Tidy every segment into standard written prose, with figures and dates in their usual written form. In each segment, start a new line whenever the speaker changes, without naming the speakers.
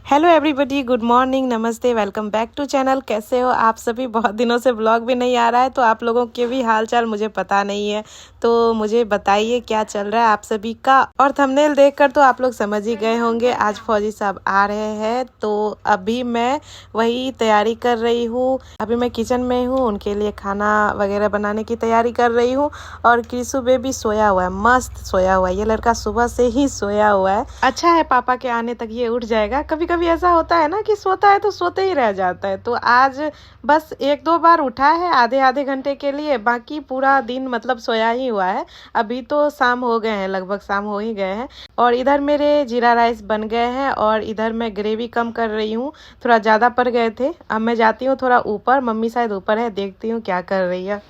Hello everybody, good morning, नमस्ते, welcome back to channel. कैसे हो आप सभी? बहुत दिनों से ब्लॉग भी नहीं आ रहा है तो आप लोगों के भी हाल चाल मुझे पता नहीं है, तो मुझे बताइए क्या चल रहा है आप सभी का। और थंबनेल देखकर तो आप लोग समझ ही गए होंगे, आज फौजी साहब आ रहे हैं। तो अभी मैं वही तैयारी कर रही हूँ। अभी मैं किचन में हूँ, उनके लिए खाना वगैरह बनाने की तैयारी कर रही हूँ। और क्रिसु बेबी सोया हुआ है, मस्त सोया हुआ है। ये लड़का सुबह से ही सोया हुआ है। अच्छा है, पापा के आने तक ये उठ जाएगा। कभी कभी ऐसा होता है ना कि सोता है तो सोते ही रह जाता है। तो आज बस एक दो बार उठा है आधे आधे घंटे के लिए, बाकी पूरा दिन मतलब सोया ही हुआ है। अभी तो शाम हो गए हैं, लगभग शाम हो ही गए हैं। और इधर मेरे जीरा राइस बन गए हैं और इधर मैं ग्रेवी कम कर रही हूँ, थोड़ा ज़्यादा पड़ गए थे। अब मैं जाती हूँ थोड़ा ऊपर, मम्मी शायद ऊपर है, देखती हूँ क्या कर रही है।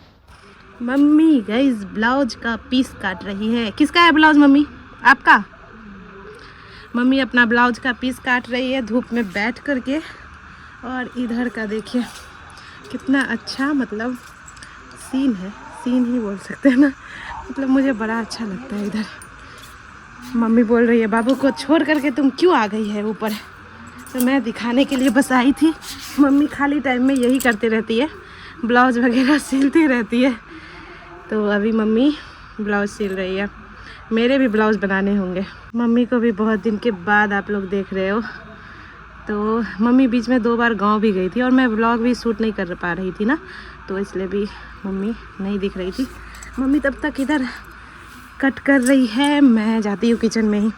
मम्मी गाइस ब्लाउज का पीस काट रही है। किसका है ब्लाउज मम्मी? आपका? मम्मी अपना ब्लाउज का पीस काट रही है धूप में बैठ करके। और इधर का देखिए कितना अच्छा मतलब सीन है, सीन ही बोल सकते हैं ना, मतलब मुझे बड़ा अच्छा लगता है इधर। मम्मी बोल रही है बाबू को छोड़ करके तुम क्यों आ गई है ऊपर? तो मैं दिखाने के लिए बस आई थी। मम्मी खाली टाइम में यही करती रहती है, ब्लाउज वगैरह सिलती रहती है। तो अभी मम्मी ब्लाउज सिल रही है। मेरे भी ब्लाउज बनाने होंगे। मम्मी को भी बहुत दिन के बाद आप लोग देख रहे हो। तो मम्मी बीच में 2 बार गांव भी गई थी और मैं ब्लॉग भी शूट नहीं कर पा रही थी ना, तो इसलिए भी मम्मी नहीं दिख रही थी। मम्मी तब तक इधर कट कर रही है, मैं जाती हूँ किचन में ही।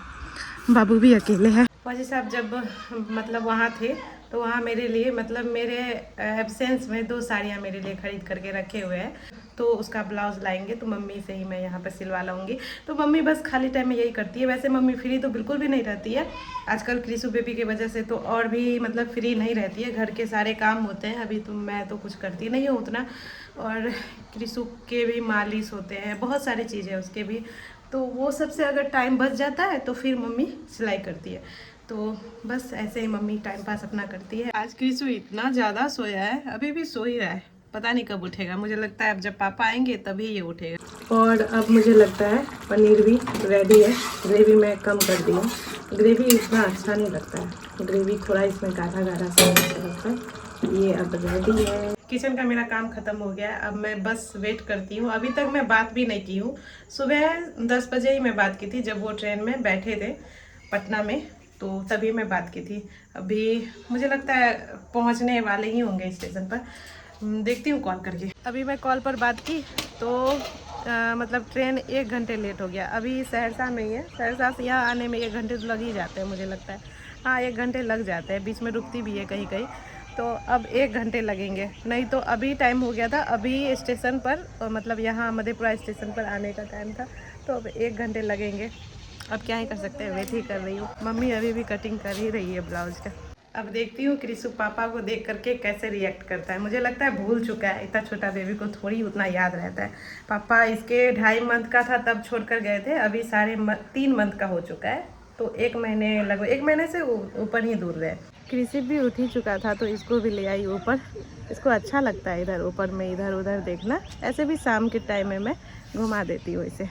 बाबू भी अकेले हैं। फौजी साहब जब मतलब वहाँ थे तो वहाँ मेरे लिए मतलब मेरे एब्सेंस में 2 साड़ियाँ मेरे लिए खरीद करके रखे हुए हैं। तो उसका ब्लाउज लाएंगे तो मम्मी से ही मैं यहाँ पर सिलवा लाऊंगी। तो मम्मी बस खाली टाइम में यही करती है। वैसे मम्मी फ्री तो बिल्कुल भी नहीं रहती है आजकल क्रिसु बेबी की वजह से, तो और भी मतलब फ्री नहीं रहती है। घर के सारे काम होते हैं, अभी तो मैं तो कुछ करती नहीं हूँ उतना। और क्रिसु के भी मालिश होते हैं, बहुत सारी चीज़ें उसके भी, तो वो सबसे अगर टाइम बच जाता है तो फिर मम्मी सिलाई करती है। तो बस ऐसे ही मम्मी टाइम पास अपना करती है। आज क्रिसु इतना ज़्यादा सोया है, अभी भी सो ही रहा है, पता नहीं कब उठेगा। मुझे लगता है अब जब पापा आएंगे तभी ये उठेगा। और अब मुझे लगता है पनीर भी रेडी है। ग्रेवी मैं कम कर दी हूँ, ग्रेवी इतना अच्छा नहीं लगता है, ग्रेवी थोड़ा इसमें गाढ़ा गाढ़ा सा अच्छा लगता है। ये अब रेडी है। किचन का मेरा काम खत्म हो गया है, अब मैं बस वेट करती हूँ। अभी तक मैं बात भी नहीं की हूँ। सुबह 10 बजे ही मैं बात की थी, जब वो ट्रेन में बैठे थे पटना में, तो तभी मैं बात की थी। अभी मुझे लगता है पहुँचने वाले ही होंगे स्टेशन पर, देखती हूँ कॉल करके। अभी मैं कॉल पर बात की तो मतलब ट्रेन 1 घंटे लेट हो गया। अभी सहरसा में ही है, सहरसा से यहाँ आने में 1 घंटे तो लग ही जाते हैं मुझे लगता है। हाँ 1 घंटे लग जाते हैं, बीच में रुकती भी है कहीं कहीं। तो अब 1 घंटे लगेंगे, नहीं तो अभी टाइम हो गया था। अभी स्टेशन पर मतलब यहाँ मधेपुरा स्टेशन पर आने का टाइम था, तो अब 1 घंटे लगेंगे। अब क्या ही कर सकते हैं, वेट ही कर रही हूँ। मम्मी अभी भी कटिंग कर ही रही है ब्लाउज का। अब देखती हूँ क्रिसु पापा को देख करके कैसे रिएक्ट करता है। मुझे लगता है भूल चुका है, इतना छोटा बेबी को थोड़ी उतना याद रहता है। पापा इसके 2.5 मंथ का था तब छोड़ कर गए थे, अभी 3.5 मंथ का हो चुका है, तो 1 महीने लगभग 1 महीने से ऊपर ही दूर गए। क्रिसु भी उठ ही चुका था तो इसको भी ले आई ऊपर। इसको अच्छा लगता है इधर ऊपर में इधर उधर देखना। ऐसे भी शाम के टाइम में मैं घुमा देती हूँ इसे,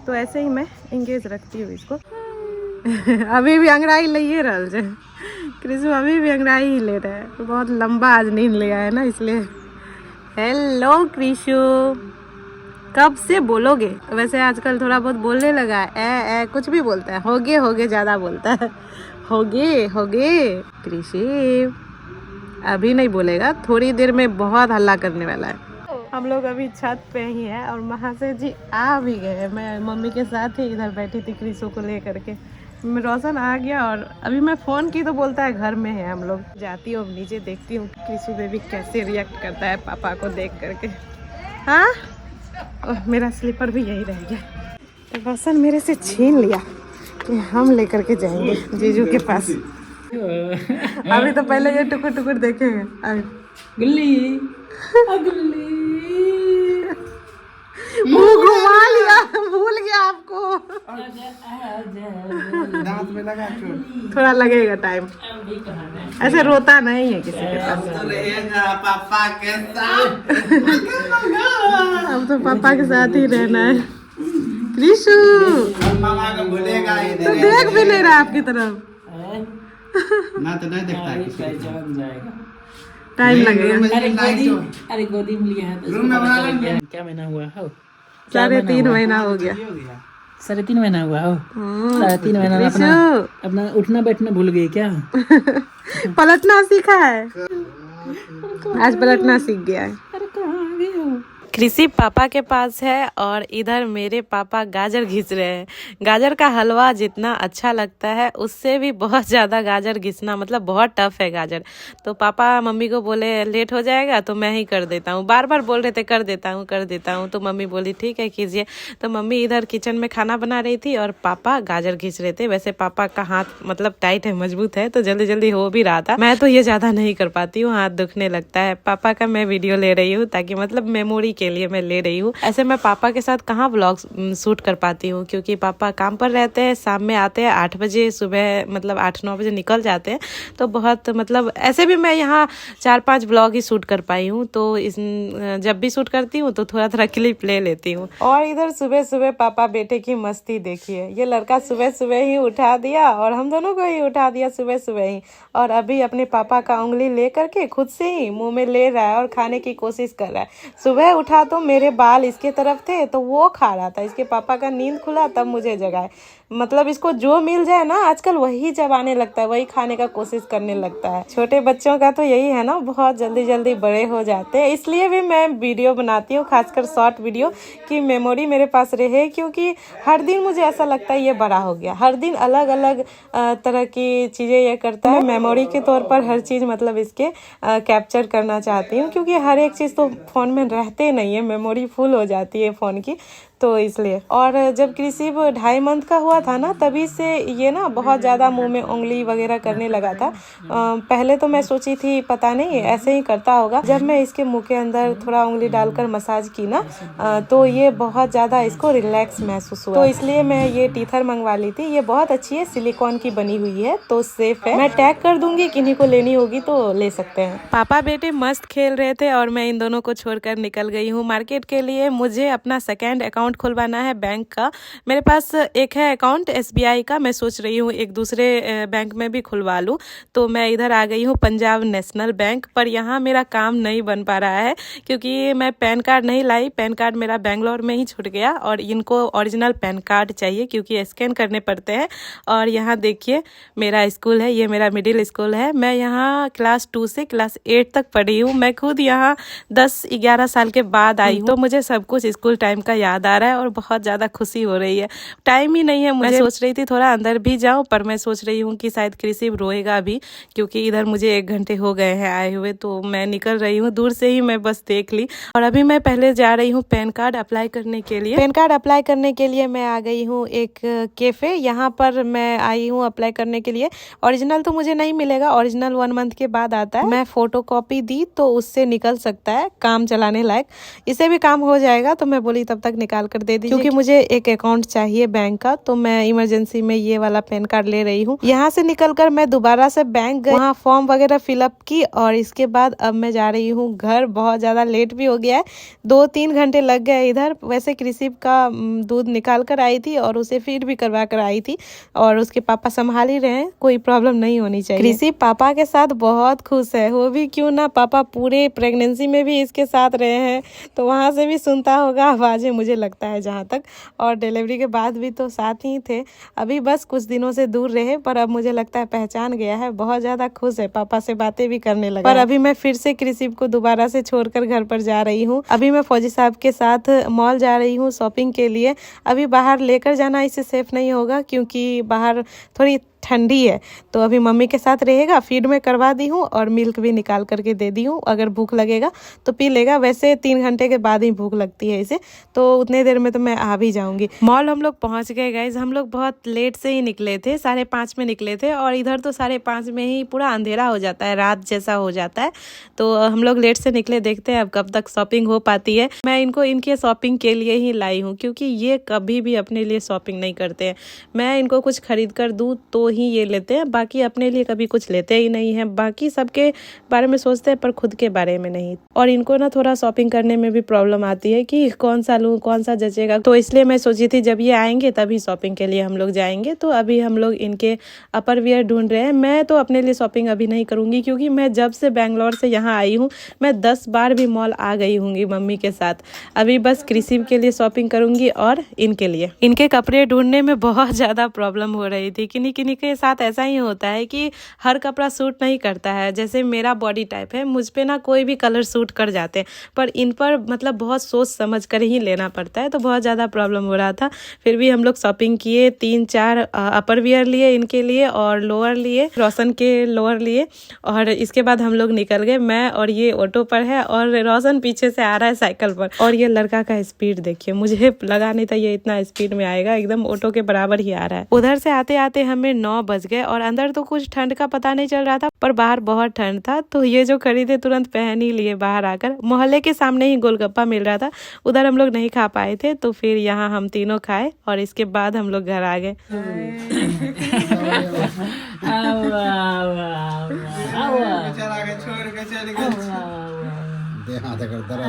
तो ऐसे ही मैं इंगेज रखती हूँ इसको। अभी भी अंगड़ाई ले रहा है क्रिसु, अभी भी अंगड़ाई ही ले रहा है। बहुत लंबा आज नींद लिया है ना इसलिए। हेलो क्रिसु, कब से बोलोगे? वैसे आजकल थोड़ा बहुत बोलने लगा है, ए कुछ भी बोलता है, होगे ज़्यादा बोलता है। होगे क्रिसु अभी नहीं बोलेगा, थोड़ी देर में बहुत हल्ला करने वाला है। हम लोग अभी छत पे ही हैं और महाशय जी आ भी गए। मैं मम्मी के साथ ही इधर बैठी थी क्रिसु को ले करके। रोशन आ गया और अभी मैं फ़ोन की तो बोलता है घर में है हम लोग। जाती हूँ नीचे, देखती हूँ क्रिसु बेबी कैसे रिएक्ट करता है पापा को देख करके। हाँ मेरा स्लीपर भी यही रह गया, तो रोशन मेरे से छीन लिया कि हम लेकर के जाएंगे जीजू के पास। अभी तो पहले ये टुकुर टुकुर देखेंगे। गुल्ली मुंह घुमा लिया, भूल गया आपको। दांत में लगा चोट, थोड़ा लगेगा टाइम। ऐसे रोता नहीं है किसी के पास। पापा के साथ अब तो पापा के साथ ही रहना है। क्रिसु तो देख भी नहीं रहा आपकी तरफ।
ना तो नहीं देखता है किसी को।
चलन जाएगा।
टाइम लगेगा।
अरे गोदी में लिया है तो
रूम में बना लेंगे।
क्या महीना हुआ हो?
3.5 महीना हो गया।
3.5 महीना हुआ हो?
हाँ।
3.5 महीना में अपना अपना उठना बैठना भूल गई क्या?
पलटना सीखा है, आज पलटना सीख गया है।
अरे कहाँ आ गए हो?
कृषि पापा के पास है और इधर मेरे पापा गाजर घिस रहे हैं। गाजर का हलवा जितना अच्छा लगता है उससे भी बहुत ज़्यादा गाजर घिसना मतलब बहुत टफ है गाजर। तो पापा मम्मी को बोले लेट हो जाएगा तो मैं ही कर देता हूँ, बार बार बोल रहे थे कर देता हूँ। तो मम्मी बोली ठीक है कीजिए। तो मम्मी इधर किचन में खाना बना रही थी और पापा गाजर घिस रहे थे। वैसे पापा का हाथ मतलब टाइट है, मजबूत है, तो जल्दी जल्दी हो भी रहा था। मैं तो ये ज़्यादा नहीं कर पाती हूँ, हाथ दुखने लगता है। पापा का मैं वीडियो ले रही हूँ ताकि मतलब मेमोरी के लिए मैं ले रही हूँ। ऐसे मैं पापा के साथ कहाँ व्लॉग शूट कर पाती हूँ क्योंकि पापा काम पर रहते हैं, शाम में आते हैं 8 बजे, सुबह मतलब 8-9 बजे निकल जाते हैं। तो बहुत मतलब ऐसे भी मैं यहाँ 4-5 व्लॉग ही शूट कर पाई हूँ। तो जब भी शूट करती हूँ तो थोड़ा थोड़ा क्लिप ले लेती हूँ। और इधर सुबह सुबह पापा बेटे की मस्ती देखिए। ये लड़का सुबह सुबह ही उठा दिया और हम दोनों को ही उठा दिया सुबह सुबह ही, और अभी अपने पापा का उंगली ले करके खुद से ही मुंह में ले रहा है और खाने की कोशिश कर रहा है। सुबह उठा तो मेरे बाल इसके तरफ थे तो वो खा रहा था, इसके पापा का नींद खुला तब मुझे जगाए। मतलब इसको जो मिल जाए ना आजकल वही चबाने लगता है, वही खाने का कोशिश करने लगता है। छोटे बच्चों का तो यही है ना, बहुत जल्दी जल्दी बड़े हो जाते हैं। इसलिए भी मैं वीडियो बनाती हूँ, खासकर शॉर्ट वीडियो, कि मेमोरी मेरे पास रहे। क्योंकि हर दिन मुझे ऐसा लगता है ये बड़ा हो गया, हर दिन अलग अलग तरह की चीज़ें ये करता है। मेमोरी के तौर पर हर चीज़ मतलब इसके कैप्चर करना चाहती हूँ क्योंकि हर एक चीज़ तो फ़ोन में रहते नहीं है, मेमोरी फुल हो जाती है फ़ोन की, तो इसलिए। और जब कृषि 2.5 मंथ का हुआ था ना तभी से ये ना बहुत ज़्यादा मुंह में उंगली वगैरह करने लगा था। पहले तो मैं सोची थी पता नहीं ऐसे ही करता होगा। जब मैं इसके मुंह के अंदर थोड़ा उंगली डालकर मसाज की ना तो ये बहुत ज़्यादा इसको रिलैक्स महसूस हुआ। तो इसलिए मैं ये टीथर मंगवा ली थी। ये बहुत अच्छी है, सिलिकॉन की बनी हुई है तो सेफ है। मैं टैग कर दूंगी, किन्हीं को लेनी होगी तो ले सकते हैं। पापा बेटे मस्त खेल रहे थे और मैं इन दोनों को छोड़कर निकल गई हूँ मार्केट के लिए। मुझे अपना सेकेंड अकाउंट खुलवाना है बैंक का। मेरे पास एक है अकाउंट SBI का, मैं सोच रही हूँ एक दूसरे बैंक में भी खुलवा लूँ। तो मैं इधर आ गई हूँ पंजाब नेशनल बैंक, पर यहाँ मेरा काम नहीं बन पा रहा है क्योंकि मैं पैन कार्ड नहीं लाई। पैन कार्ड मेरा बेंगलोर में ही छूट गया और इनको ओरिजिनल पैन कार्ड चाहिए क्योंकि स्कैन करने पड़ते हैं। और यहाँ देखिए मेरा स्कूल है, ये मेरा मिडिल स्कूल है। मैं यहाँ क्लास 2 से क्लास 8 तक पढ़ी हूँ। मैं खुद यहाँ 10-11 साल के बाद आई हूँ, तो मुझे सब कुछ स्कूल टाइम का याद आ रहा है और बहुत ज़्यादा खुशी हो रही है। टाइम ही नहीं है मुझे। मैं सोच रही थी थोड़ा अंदर भी जाऊँ, पर मैं सोच रही हूँ कि शायद कृषि रोएगा भी क्योंकि इधर मुझे 1 घंटे हो गए हैं आए हुए। तो मैं निकल रही हूँ, दूर से ही मैं बस देख ली। और अभी मैं पहले जा रही हूँ पैन कार्ड अप्लाई करने के लिए। पैन कार्ड अप्लाई करने के लिए मैं आ गई हूँ एक कैफ़े, यहाँ पर मैं आई हूँ अप्लाई करने के लिए। ओरिजिनल तो मुझे नहीं मिलेगा, ओरिजिनल 1 मंथ के बाद आता है। मैं फोटो कॉपी दी तो उससे निकल सकता है काम चलाने लायक, इसे भी काम हो जाएगा। तो मैं बोली तब तक निकाल कर दे दीजिए क्योंकि मुझे एक अकाउंट चाहिए बैंक का। तो मैं इमरजेंसी में ये वाला पैन कार्ड ले रही हूँ। यहाँ से निकलकर मैं दोबारा से बैंक गई, वहाँ फॉर्म वगैरह फिलअप की और इसके बाद अब मैं जा रही हूँ घर। बहुत ज्यादा लेट भी हो गया है, 2-3 घंटे लग गए इधर। वैसे कृषि का दूध निकाल कर आई थी और उसे फीड भी करवा कर आई थी और उसके पापा संभाल ही रहे हैं, कोई प्रॉब्लम नहीं होनी चाहिए। कृषि पापा के साथ बहुत खुश है, वो भी क्यों ना, पापा पूरे प्रेगनेंसी में भी इसके साथ रहे हैं तो वहाँ से भी सुनता होगा आवाज़ें मुझे लगता है जहाँ तक, और डिलीवरी के बाद भी तो साथ ही थे। अभी बस कुछ दिनों से दूर रहे पर अब मुझे लगता है पहचान गया है। बहुत ज़्यादा खुश है, पापा से बातें भी करने लगा। पर अभी मैं फिर से कृषि को दोबारा से छोड़कर घर पर जा रही हूँ। अभी मैं फौजी साहब के साथ मॉल जा रही हूँ शॉपिंग के लिए। अभी बाहर लेकर जाना इसे सेफ नहीं होगा क्योंकि बाहर थोड़ी ठंडी है। तो अभी मम्मी के साथ रहेगा, फीड में करवा दी हूँ और मिल्क भी निकाल करके दे दी हूँ। अगर भूख लगेगा तो पी लेगा, वैसे 3 घंटे के बाद ही भूख लगती है इसे, तो उतने देर में तो मैं आ भी जाऊंगी। मॉल हम लोग पहुंच गए गाइज। हम लोग बहुत लेट से ही निकले थे, 5:30 में निकले थे और इधर तो 5:30 में ही पूरा अंधेरा हो जाता है, रात जैसा हो जाता है। तो हम लोग लेट से निकले, देखते हैं अब कब तक शॉपिंग हो पाती है। मैं इनको इनके शॉपिंग के लिए ही लाई हूँ क्योंकि ये कभी भी अपने लिए शॉपिंग नहीं करते हैं। मैं इनको कुछ खरीद कर दूँ तो ही ये लेते हैं, बाकी अपने लिए कभी कुछ लेते ही नहीं है। बाकी सबके बारे में सोचते हैं पर खुद के बारे में नहीं। और इनको ना थोड़ा शॉपिंग करने में भी प्रॉब्लम आती है कि कौन सा लूँ, कौन सा जचेगा। तो इसलिए मैं सोची थी जब ये आएंगे तभी शॉपिंग के लिए हम लोग जाएंगे। तो अभी हम लोग इनके अपर वियर ढूंढ रहे हैं। मैं तो अपने लिए शॉपिंग अभी नहीं करूँगी, क्योंकि मैं जब से बेंगलोर से यहाँ आई हूँ मैं 10 बार भी मॉल आ गई हूँगी मम्मी के साथ। अभी बस क्रिसिम के लिए शॉपिंग करूँगी और इनके लिए। इनके कपड़े ढूंढने में बहुत ज़्यादा प्रॉब्लम हो रही थी। किन्हीं किन्हीं के साथ ऐसा ही होता है कि हर कपड़ा सूट नहीं करता है। जैसे मेरा बॉडी टाइप है, मुझ पे ना कोई भी कलर सूट कर जाते हैं, पर इन पर मतलब बहुत सोच समझ कर ही लेना पड़ता है। तो बहुत ज़्यादा प्रॉब्लम हो रहा था। फिर भी हम लोग शॉपिंग किए, 3-4 अपर वियर लिए इनके लिए और लोअर लिए, रोशन के लोअर लिए। और इसके बाद हम लोग निकल गए। मैं और ये ऑटो पर है और रोशन पीछे से आ रहा है साइकिल पर। और ये लड़का का स्पीड देखिए, मुझे लगा नहीं था ये इतना स्पीड में आएगा, एकदम ऑटो के बराबर ही आ रहा है। उधर से आते आते हमें 9 बज गए और अंदर तो कुछ ठंड का पता नहीं चल रहा था, पर बाहर बहुत ठंड था। तो ये जो खरीदे तुरंत पहन ही लिए बाहर आकर। मोहल्ले के सामने ही गोलगप्पा मिल रहा था, उधर हम लोग नहीं खा पाए थे, तो फिर यहाँ हम तीनों खाए और इसके बाद हम लोग घर आ गए।
छोड़ के चले गए। हाथ अगर दर्द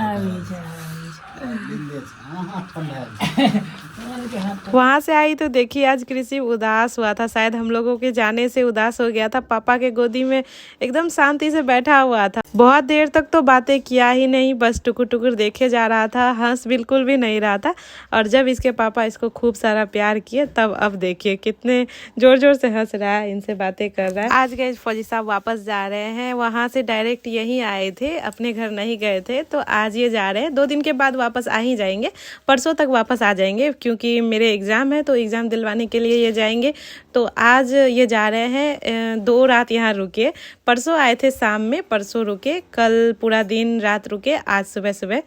वहाँ से आई तो देखिए आज क्रिसिम उदास हुआ था। शायद हम लोगों के जाने से उदास हो गया था। पापा के गोदी में एकदम शांति से बैठा हुआ था। बहुत देर तक तो बातें किया ही नहीं, बस टुकुर टुकुर देखे जा रहा था, हंस बिल्कुल भी नहीं रहा था। और जब इसके पापा इसको खूब सारा प्यार किए तब अब देखिए कितने जोर जोर से हंस रहा है, इनसे बातें कर रहा है। आज गए फौजी साहब वापस जा रहे हैं। वहाँ से डायरेक्ट यहीं आए थे, अपने घर नहीं गए थे, तो आज ये जा रहे हैं। 2 दिन के बाद वापस आ ही जाएंगे, परसों तक वापस आ जाएंगे, क्योंकि मेरे एग्जाम है तो एग्जाम दिलवाने के लिए ये जाएंगे। तो आज ये जा रहे हैं, 2 रात यहाँ रुके। परसों आए थे शाम में, परसों रुके, कल पूरा दिन रात रुके, आज सुबह सुबह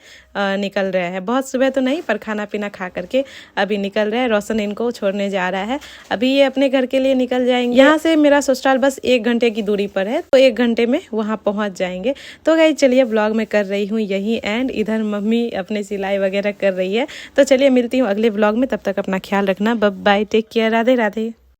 निकल रहे हैं। बहुत सुबह तो नहीं, पर खाना पीना खा करके अभी निकल रहे हैं। रोशन इनको छोड़ने जा रहा है। अभी ये अपने घर के लिए निकल जाएंगे। यहाँ से मेरा ससुराल बस 1 घंटे की दूरी पर है, तो 1 घंटे में वहाँ पहुँच जाएंगे। तो गाइस चलिए ब्लॉग में कर रही हूँ यही एंड। इधर मम्मी अपने सिलाई वगैरह कर रही है। तो चलिए मिलती हूँ अगले ब्लॉग में, तब तक अपना ख्याल रखना। Bye, take care, Radhe Radhe.